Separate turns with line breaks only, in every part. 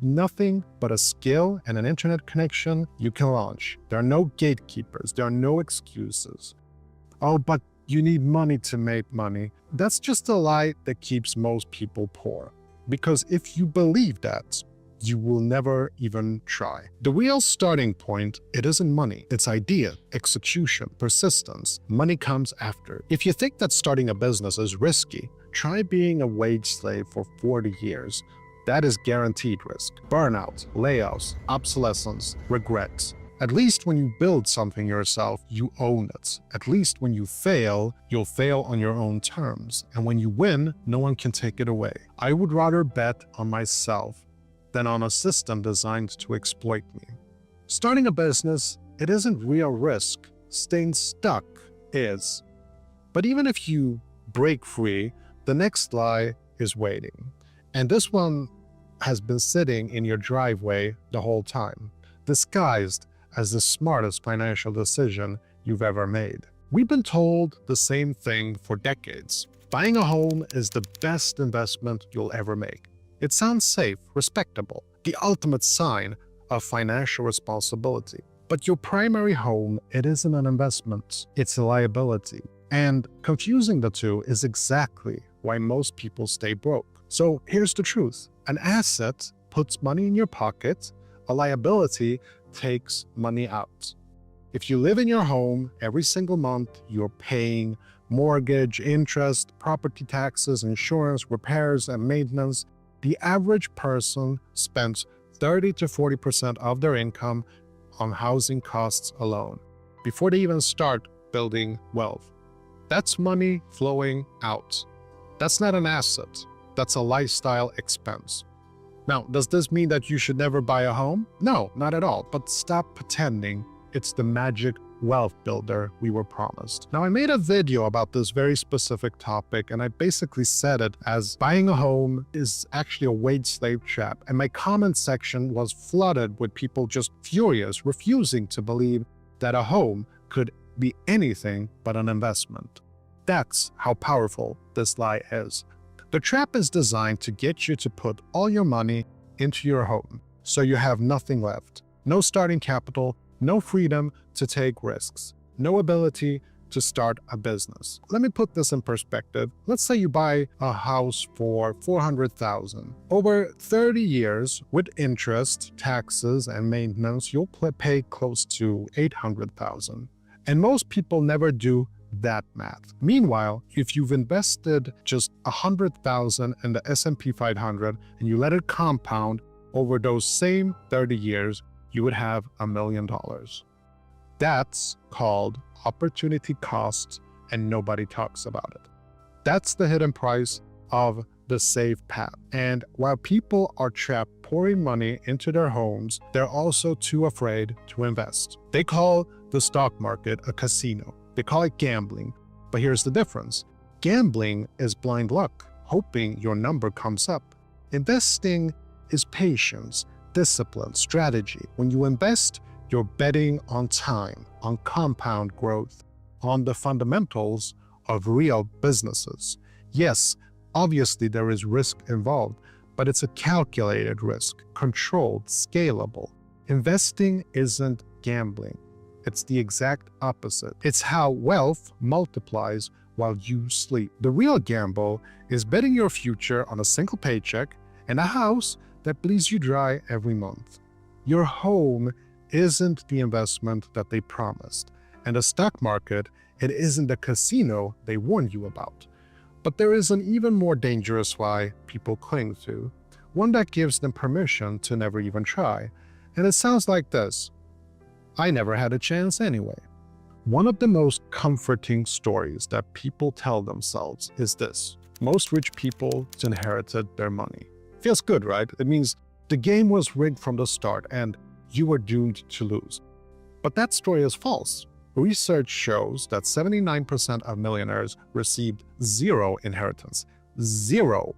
With nothing but a skill and an internet connection, you can launch. There are no gatekeepers. There are no excuses. Oh, but you need money to make money. That's just a lie that keeps most people poor. Because if you believe that, you will never even try. The real starting point, it isn't money. It's idea, execution, persistence. Money comes after. If you think that starting a business is risky, try being a wage slave for 40 years. That is guaranteed risk. Burnout, layoffs, obsolescence, regrets. At least when you build something yourself, you own it. At least when you fail, you'll fail on your own terms. And when you win, no one can take it away. I would rather bet on myself than on a system designed to exploit me. Starting a business, it isn't real risk. Staying stuck is. But even if you break free, the next lie is waiting. And this one has been sitting in your driveway the whole time, disguised as the smartest financial decision you've ever made. We've been told the same thing for decades. Buying a home is the best investment you'll ever make. It sounds safe, respectable, the ultimate sign of financial responsibility. But your primary home, it isn't an investment, it's a liability. And confusing the two is exactly why most people stay broke. So here's the truth. An asset puts money in your pocket, a liability takes money out. If you live in your home, every single month you're paying mortgage, interest, property taxes, insurance, repairs, and maintenance. The average person spends 30 to 40% of their income on housing costs alone before they even start building wealth. That's money flowing out. That's not an asset. That's a lifestyle expense. Now, does this mean that you should never buy a home? No, not at all. But stop pretending it's the magic wealth builder we were promised. Now, I made a video about this very specific topic, and I basically said it as buying a home is actually a wage slave trap. And my comment section was flooded with people just furious, refusing to believe that a home could be anything but an investment. That's how powerful this lie is. The trap is designed to get you to put all your money into your home, so you have nothing left. No starting capital, no freedom to take risks, no ability to start a business. Let me put this in perspective. Let's say you buy a house for $400,000. Over 30 years, with interest, taxes, and maintenance, you'll pay close to $800,000. And most people never do that math. Meanwhile, if you've invested just $100,000 in the S&P 500 and you let it compound over those same 30 years, you would have $1 million. That's called opportunity cost, and nobody talks about it. That's the hidden price of the safe path. And while people are trapped pouring money into their homes, they're also too afraid to invest. They call the stock market a casino. They call it gambling. But here's the difference. Gambling is blind luck, hoping your number comes up. Investing is patience, discipline, strategy. When you invest, you're betting on time, on compound growth, on the fundamentals of real businesses. Yes, obviously there is risk involved, but it's a calculated risk, controlled, scalable. Investing isn't gambling. It's the exact opposite. It's how wealth multiplies while you sleep. The real gamble is betting your future on a single paycheck and a house that bleeds you dry every month. Your home isn't the investment that they promised, and the stock market, it isn't the casino they warned you about. But there is an even more dangerous lie people cling to, one that gives them permission to never even try. And it sounds like this: I never had a chance anyway. One of the most comforting stories that people tell themselves is this: most rich people inherited their money. Feels good, right? It means the game was rigged from the start and you were doomed to lose. But that story is false. Research shows that 79% of millionaires received zero inheritance. Zero.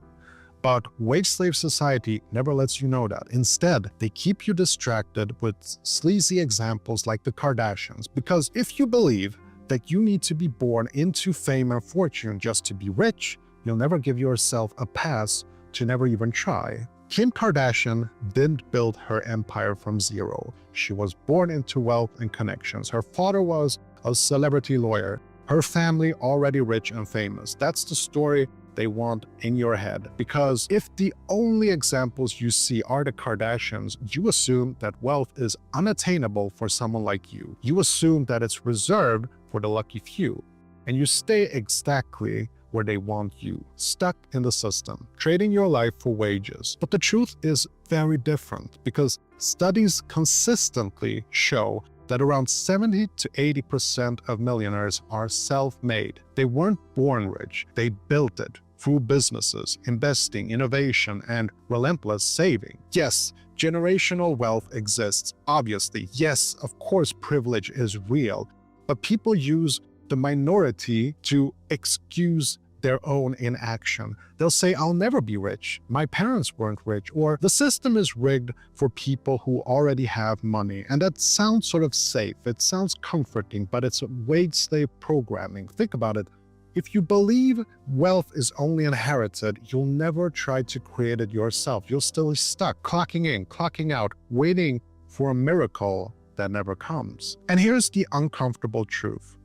But wage slave society never lets you know that. Instead, they keep you distracted with sleazy examples like the Kardashians. Because if you believe that you need to be born into fame and fortune just to be rich, you'll never give yourself a pass to never even try. Kim Kardashian didn't build her empire from zero. She was born into wealth and connections. Her father was a celebrity lawyer. Her family already rich and famous. That's the story they want in your head. Because if the only examples you see are the Kardashians, you assume that wealth is unattainable for someone like you. You assume that it's reserved for the lucky few. And you stay exactly where they want you, stuck in the system, trading your life for wages. But the truth is very different, because studies consistently show that around 70 to 80% of millionaires are self-made. They weren't born rich, they built it through businesses, investing, innovation, and relentless saving. Yes, generational wealth exists, obviously. Yes, of course, privilege is real, but people use the minority to excuse their own inaction. They'll say, I'll never be rich, my parents weren't rich, or the system is rigged for people who already have money. And that sounds sort of safe, it sounds comforting, but it's wage slave programming. Think about it. If you believe wealth is only inherited, you'll never try to create it yourself. You'll still be stuck, clocking in, clocking out, waiting for a miracle that never comes. And here's the uncomfortable truth.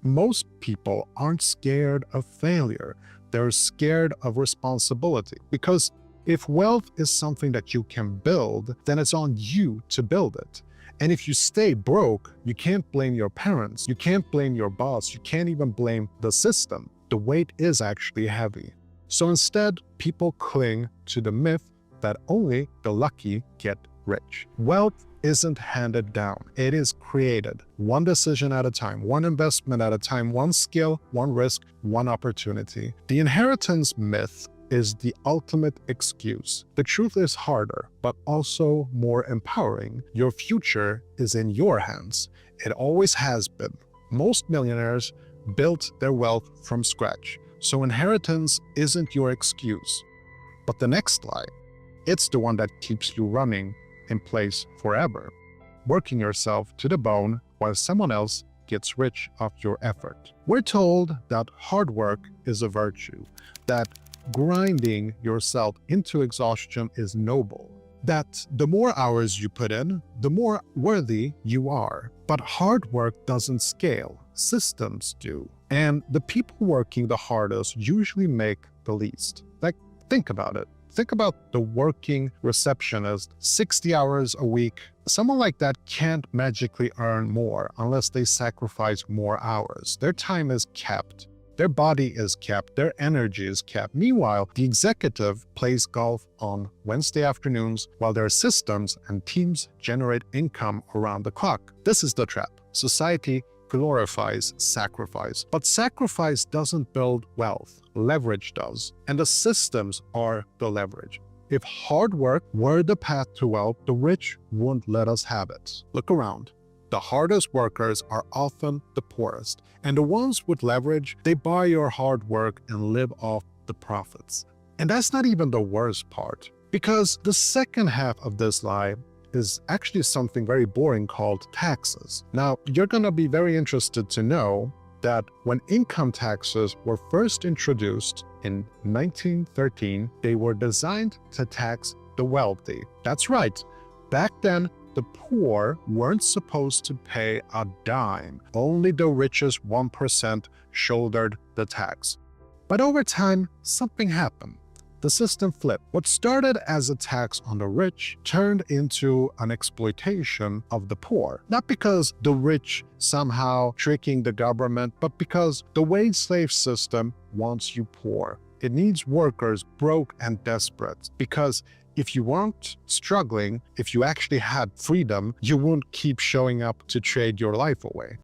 Most people aren't scared of failure. They're scared of responsibility. Because if wealth is something that you can build, then it's on you to build it. And if you stay broke, you can't blame your parents, you can't blame your boss, you can't even blame the system. The weight is actually heavy. So instead, people cling to the myth that only the lucky get rich. Wealth isn't handed down, it is created. One decision at a time, one investment at a time, one skill, one risk, one opportunity. The inheritance myth is the ultimate excuse. The truth is harder, but also more empowering. Your future is in your hands. It always has been. Most millionaires built their wealth from scratch, so inheritance isn't your excuse. But the next lie, it's the one that keeps you running in place forever, working yourself to the bone while someone else gets rich off your effort. We're told that hard work is a virtue, that grinding yourself into exhaustion is noble, that the more hours you put in, the more worthy you are. But hard work doesn't scale, systems do. And the people working the hardest usually make the least. Like, think about it. Think about the working receptionist, 60 hours a week. Someone like that can't magically earn more unless they sacrifice more hours. Their time is kept. Their body is kept. Their energy is kept. Meanwhile, the executive plays golf on Wednesday afternoons while their systems and teams generate income around the clock. This is the trap. Society glorifies sacrifice, but sacrifice doesn't build wealth. Leverage does, and the systems are the leverage. If hard work were the path to wealth, the rich wouldn't let us have it. Look around. The hardest workers are often the poorest, and the ones with leverage, they buy your hard work and live off the profits. And that's not even the worst part, because the second half of this lie is actually something very boring called taxes. Now, you're gonna be very interested to know that when income taxes were first introduced in 1913, they were designed to tax the wealthy. That's right. Back then, the poor weren't supposed to pay a dime. Only the richest 1% shouldered the tax. But over time, something happened. The system flipped. What started as a tax on the rich turned into an exploitation of the poor. Not because the rich somehow tricking the government, but because the wage slave system wants you poor. It needs workers broke and desperate, because if you weren't struggling, if you actually had freedom, you wouldn't keep showing up to trade your life away.